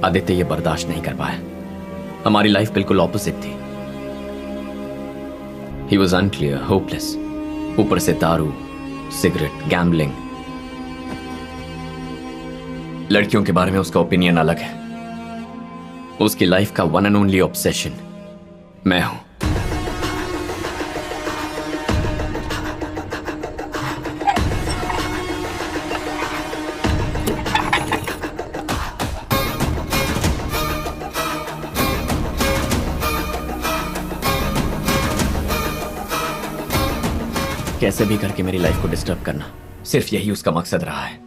आदित्य ये बर्दाश्त नहीं कर पाया। हमारी लाइफ बिल्कुल ऑपोजिट थी। He was unclear, hopeless. ऊपर से दारू, सिगरेट, गैम्बलिंग। लड़कियों के बारे में उसका ओपिनियन अलग है। उसकी लाइफ का वन एंड ओनली ऑब्सेशन मैं हूं। कैसे भी करके मेरी लाइफ को डिस्टर्ब करना, सिर्फ यही उसका मकसद रहा है।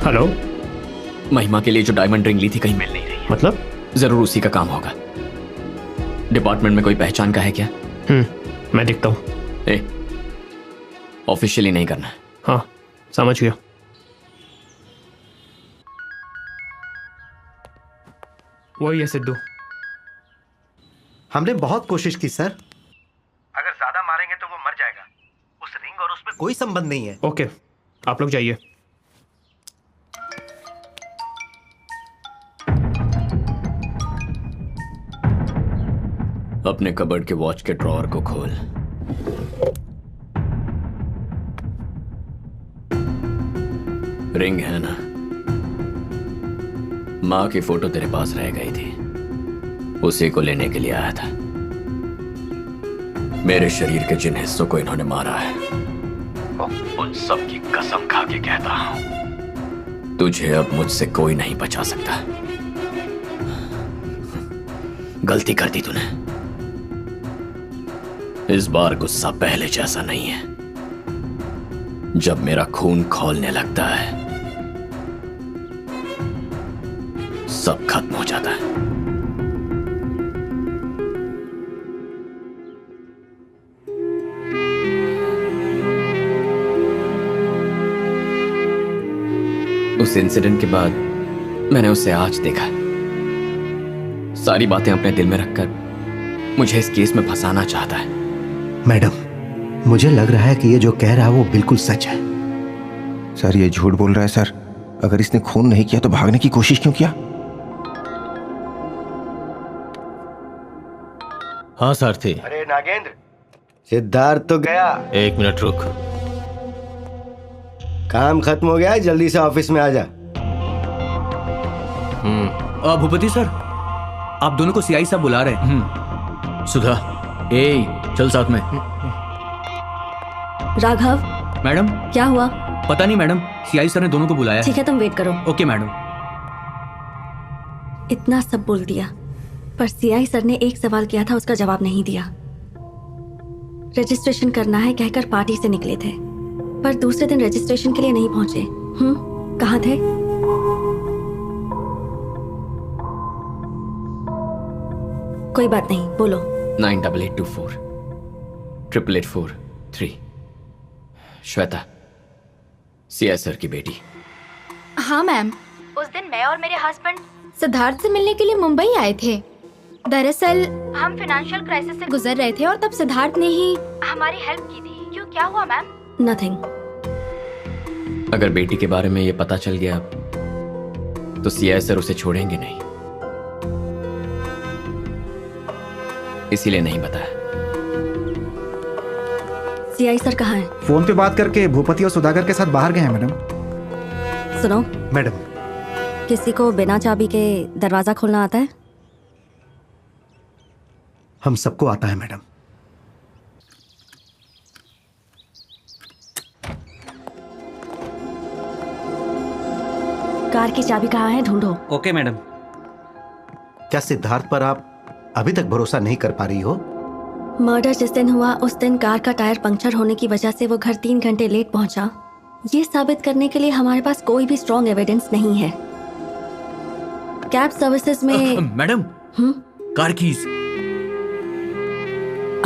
हेलो। महिमा के लिए जो डायमंड रिंग ली थी कहीं मिल नहीं रही। मतलब? जरूर उसी का काम होगा। डिपार्टमेंट में कोई पहचान का है क्या? मैं देखता हूँ। ऑफिशियली नहीं करना। हाँ, समझ गया। वही है सिद्धू। हमने बहुत कोशिश की सर। अगर ज्यादा मारेंगे तो वो मर जाएगा। उस रिंग और उसमें कोई संबंध नहीं है। ओके, आप लोग जाइए। अपने कबर्ड के वॉच के ड्रॉअर को खोल। रिंग है ना? माँ की फोटो तेरे पास रह गई थी, उसी को लेने के लिए आया था। मेरे शरीर के जिन हिस्सों को इन्होंने मारा है, उन सब की कसम खा के कहता हूं, तुझे अब मुझसे कोई नहीं बचा सकता। गलती कर दी तूने। इस बार गुस्सा पहले जैसा नहीं है। जब मेरा खून खौलने लगता है, सब खत्म हो जाता है। उस इंसिडेंट के बाद मैंने उसे आज देखा। सारी बातें अपने दिल में रखकर मुझे इस केस में फंसाना चाहता है। मैडम, मुझे लग रहा है कि ये जो कह रहा है वो बिल्कुल सच है। सर, ये झूठ बोल रहा है सर। अगर इसने खून नहीं किया तो भागने की कोशिश क्यों किया? हाँ सारथी। अरे नागेंद्र, सिद्धार्थ तो गया। एक मिनट रुक। काम खत्म हो गया है, जल्दी से ऑफिस में आ जा। भूपति सर, आप दोनों को सीआई साहब बुला रहे हैं। सुधा, चल साथ में। राघव। मैडम। क्या हुआ? पता नहीं मैडम, सीआई सर ने दोनों को बुलाया। ठीक है, तुम वेट करो। Okay madam. इतना सब बोल दिया, पर सीआई सर ने एक सवाल किया था, उसका जवाब नहीं दिया। रजिस्ट्रेशन करना है कहकर पार्टी से निकले थे, पर दूसरे दिन रजिस्ट्रेशन के लिए नहीं पहुंचे। कहाँ थे? कोई बात नहीं, बोलो। 9884 8884 श्वेता, सीआई सर की बेटी। हाँ मैम, उस दिन मैं और मेरे हस्बैंड सिद्धार्थ से मिलने के लिए मुंबई आए थे। दरअसल हम फाइनेंशियल क्राइसिस से गुजर रहे थे और तब सिद्धार्थ ने ही हमारी हेल्प की थी। क्यों, क्या हुआ मैम? नथिंग। अगर बेटी के बारे में ये पता चल गया तो सीआई सर उसे छोड़ेंगे नहीं, इसीलिए नहीं बताया। सीआई सर कहाँ हैं? फोन पे बात करके भूपति और सुधाकर के साथ बाहर गए हैं मैडम। सुनो मैडम, किसी को बिना चाबी के दरवाजा खोलना आता है? हम सबको आता है मैडम। कार की चाबी कहाँ है, ढूंढो। Okay madam. क्या सिद्धार्थ पर आप अभी तक भरोसा नहीं कर पा रही हो? मर्डर जिस दिन हुआ उस दिन कार का टायर पंक्चर होने की वजह से वो घर 3 घंटे लेट पहुंचा। ये साबित करने के लिए हमारे पास कोई भी स्ट्रॉन्ग एविडेंस नहीं है। कैब सर्विसेज में मैडम, कार कीज।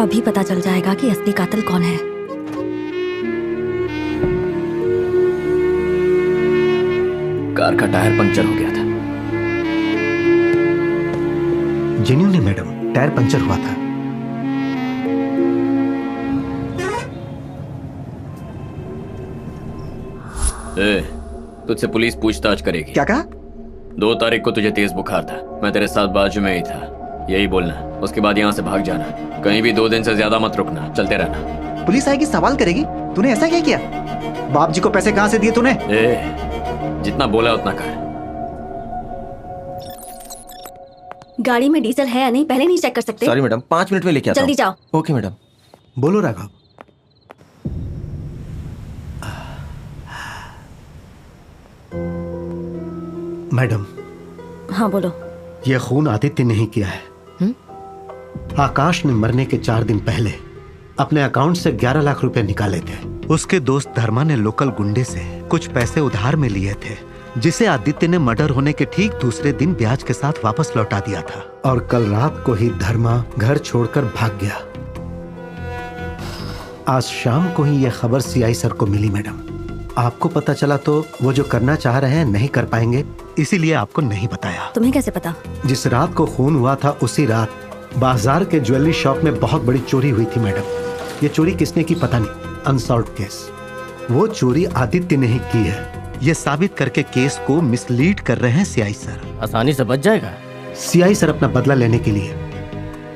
अभी पता चल जाएगा कि असली कातिल कौन है। कार का टायर पंक्चर हो गया था। जेन्युइन है मैडम, टायर पंक्चर हुआ था। तुझसे पुलिस पूछताछ करेगी। क्या कहा? 2 तारीख को तुझे तेज बुखार था, मैं तेरे साथ बाजू में ही था, यही बोलना। उसके बाद यहाँ से भाग जाना, कहीं भी 2 दिन से ज्यादा मत रुकना, चलते रहना। पुलिस आएगी, सवाल करेगी तूने ऐसा क्या किया? बाप जी को पैसे कहाँ से दिए तूने? जितना बोला उतना कर। गाड़ी में डीजल है या नहीं पहले नहीं चेक कर सकते? सॉरी मैडम, 5 मिनट में लेके आता हूं। जल्दी जाओ। Okay madam. बोलो राघव। मैडम। हाँ बोलो। यह खून आदित्य ने ही किया है। आकाश ने मरने के 4 दिन पहले अपने अकाउंट से 11 लाख रुपए निकाले थे। उसके दोस्त धर्मा ने लोकल गुंडे से कुछ पैसे उधार में लिए थे, जिसे आदित्य ने मर्डर होने के ठीक दूसरे दिन ब्याज के साथ वापस लौटा दिया था। और कल रात को ही धर्मा घर छोड़कर भाग गया। आज शाम को ही यह खबर सीआई सर को मिली। मैडम, आपको पता चला तो वो जो करना चाह रहे हैं नहीं कर पाएंगे, इसीलिए आपको नहीं बताया। तुम्हें कैसे पता? जिस रात को खून हुआ था उसी रात बाजार के ज्वेलरी शॉप में बहुत बड़ी चोरी हुई थी। मैडम, ये चोरी किसने की पता नहीं, अनसॉल्व्ड केस। वो चोरी आदित्य ने ही की है, ये साबित करके केस को मिसलीड कर रहे हैं सीआई सर। आसानी से बच जाएगा। सीआई सर अपना बदला लेने के लिए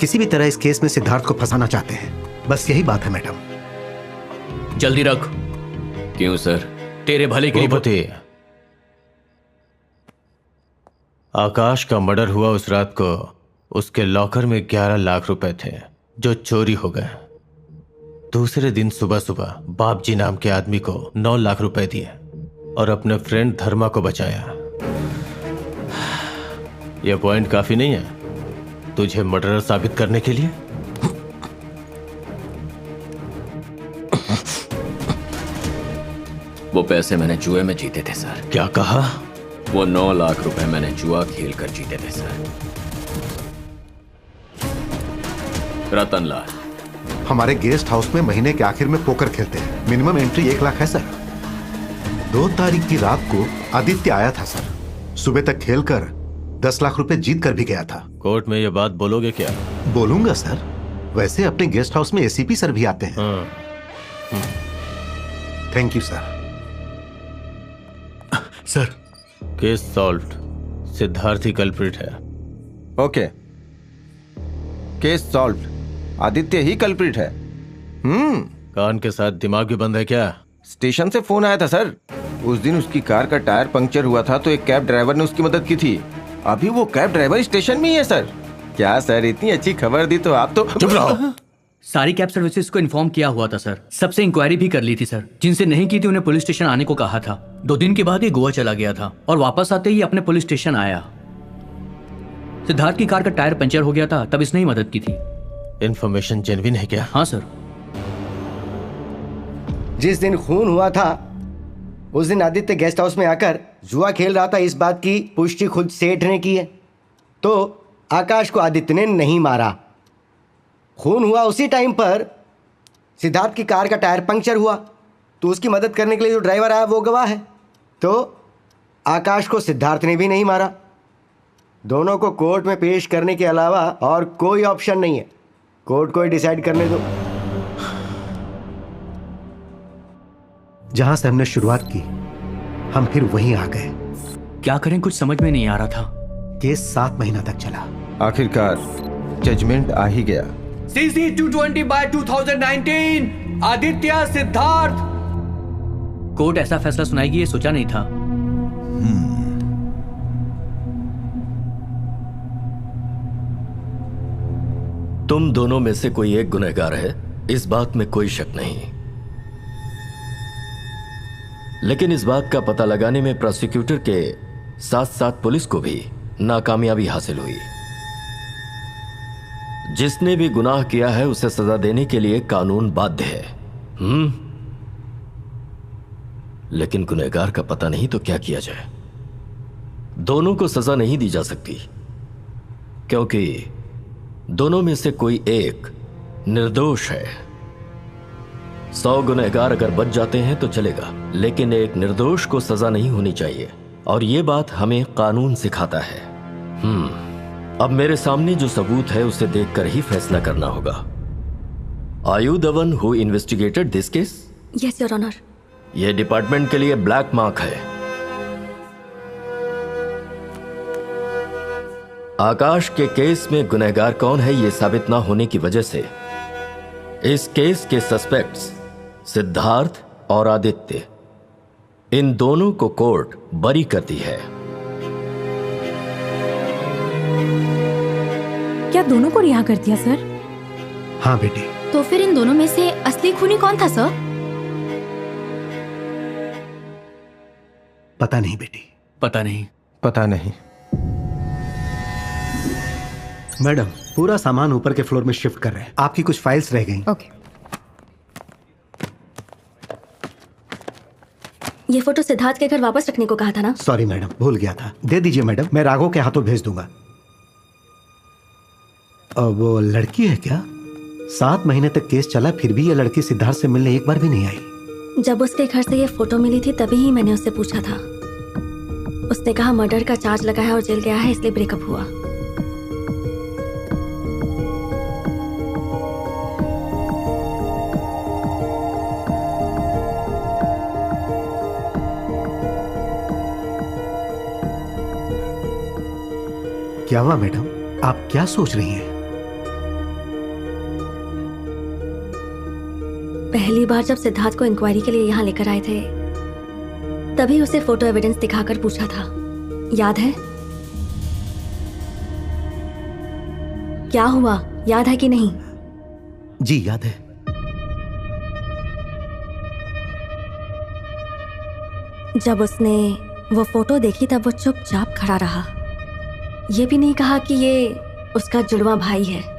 किसी भी तरह इस केस में सिद्धार्थ को फंसाना चाहते हैं, बस यही बात है। मैडम जल्दी रख। क्यों सर? तेरे भले के लिए। भूपति, आकाश का मर्डर हुआ उस रात को उसके लॉकर में 11 लाख रुपए थे जो चोरी हो गए। दूसरे दिन सुबह सुबह बाप जी नाम के आदमी को 9 लाख रुपए दिए और अपने फ्रेंड धर्मा को बचाया। यह पॉइंट काफी नहीं है तुझे मर्डरर साबित करने के लिए? वो पैसे मैंने जुए में जीते थे सर। क्या कहा? वो 9 लाख रुपए मैंने जुआ खेल कर जीते थे सर। रतनलाल, हमारे गेस्ट हाउस में महीने के आखिर में पोकर खेलते हैं। मिनिमम एंट्री 1 लाख है सर। 2 तारीख की रात को आदित्य आया था सर। सुबह तक खेलकर 10 लाख रुपए जीत कर भी गया था। कोर्ट में ये बात बोलोगे क्या? बोलूंगा सर। वैसे अपने गेस्ट हाउस में एसीपी सर भी आते हैं। Thank you sir. Sir, case solved. Siddharth ही कल्प्रिट है। Okay, case solved. आदित्य ही कल्प्रिट है। कान के साथ दिमाग भी बंद है क्या? स्टेशन से फोन आया था सर। उस दिन उसकी कार का टायर पंक्चर हुआ था तो एक कैब ड्राइवर ने उसकी मदद की थी। अभी वो कैब ड्राइवर स्टेशन में ही है सर। क्या सर, इतनी अच्छी खबर दी तो आप तो चुप रहो। सारी कैब सर्विसेज को इन्फॉर्म किया हुआ था सर। सबसे इंक्वायरी भी कर ली थी सर। जिनसे नहीं की थी उन्हें पुलिस स्टेशन आने को कहा था। 2 दिन के बाद ही गोवा चला गया था और वापस आते ही अपने पुलिस स्टेशन आया। सिद्धार्थ की कार का टायर पंचर हो गया था, तब इसने ही मदद की थी। इन्फॉर्मेशन जेन्युइन है क्या? हाँ सर। जिस दिन खून हुआ था उस दिन आदित्य गेस्ट हाउस में आकर जुआ खेल रहा था। इस बात की पुष्टि खुद सेठ ने की है। तो आकाश को आदित्य ने नहीं मारा। खून हुआ उसी टाइम पर सिद्धार्थ की कार का टायर पंक्चर हुआ, तो उसकी मदद करने के लिए जो ड्राइवर आया वो गवाह है। तो आकाश को सिद्धार्थ ने भी नहीं मारा। दोनों को कोर्ट में पेश करने के अलावा और कोई ऑप्शन नहीं है। कोर्ट को ही डिसाइड करने दो। जहां से हमने शुरुआत की हम फिर वहीं आ गए। क्या करें, कुछ समझ में नहीं आ रहा था। केस 7 महीना तक चला। आखिरकार जजमेंट आ ही गया। CC 220/2019 आदित्य सिद्धार्थ। कोर्ट ऐसा फैसला सुनाएगी ये सोचा नहीं था। तुम दोनों में से कोई एक गुनहगार है, इस बात में कोई शक नहीं। लेकिन इस बात का पता लगाने में प्रोसिक्यूटर के साथ साथ पुलिस को भी नाकामयाबी हासिल हुई। जिसने भी गुनाह किया है उसे सजा देने के लिए कानून बाध्य है। लेकिन गुनहगार का पता नहीं तो क्या किया जाए। दोनों को सजा नहीं दी जा सकती, क्योंकि दोनों में से कोई एक निर्दोष है। 100 गुनहगार अगर बच जाते हैं तो चलेगा, लेकिन एक निर्दोष को सजा नहीं होनी चाहिए, और यह बात हमें कानून सिखाता है। अब मेरे सामने जो सबूत है उसे देखकर ही फैसला करना होगा। Are you the one who investigated this case? Yes your honour. यह डिपार्टमेंट के लिए ब्लैक मार्क है। आकाश के केस में गुनहगार कौन है यह साबित ना होने की वजह से इस केस के सस्पेक्ट्स सिद्धार्थ और आदित्य, इन दोनों को कोर्ट बरी करती है। क्या दोनों को रिहा कर दिया सर? हाँ बेटी। तो फिर इन दोनों में से असली खूनी कौन था सर? पता नहीं बेटी। पता नहीं। पता नहीं। मैडम, पूरा सामान ऊपर के फ्लोर में शिफ्ट कर रहे हैं। आपकी कुछ फाइल्स रह गई। ओके। ये फोटो सिद्धार्थ के घर वापस रखने को कहा था ना? सॉरी मैडम, भूल गया था। दे दीजिए मैडम, मैं राघव के हाथों भेज दूंगा। वो लड़की है क्या? 7 महीने तक केस चला, फिर भी ये लड़की सिद्धार्थ से मिलने एक बार भी नहीं आई। जब उसके घर से ये फोटो मिली थी तभी ही मैंने उससे पूछा था। उसने कहा मर्डर का चार्ज लगा है और जेल गया है, इसलिए ब्रेकअप हुआ। क्या हुआ मैडम, आप क्या सोच रही हैं? पहली बार जब सिद्धार्थ को इंक्वायरी के लिए यहाँ लेकर आए थे तभी उसे फोटो एविडेंस दिखाकर पूछा था, याद है? क्या हुआ, याद है कि नहीं? जी याद है। जब उसने वो फोटो देखी तब वो चुपचाप खड़ा रहा। ये भी नहीं कहा कि ये उसका जुड़वा भाई है।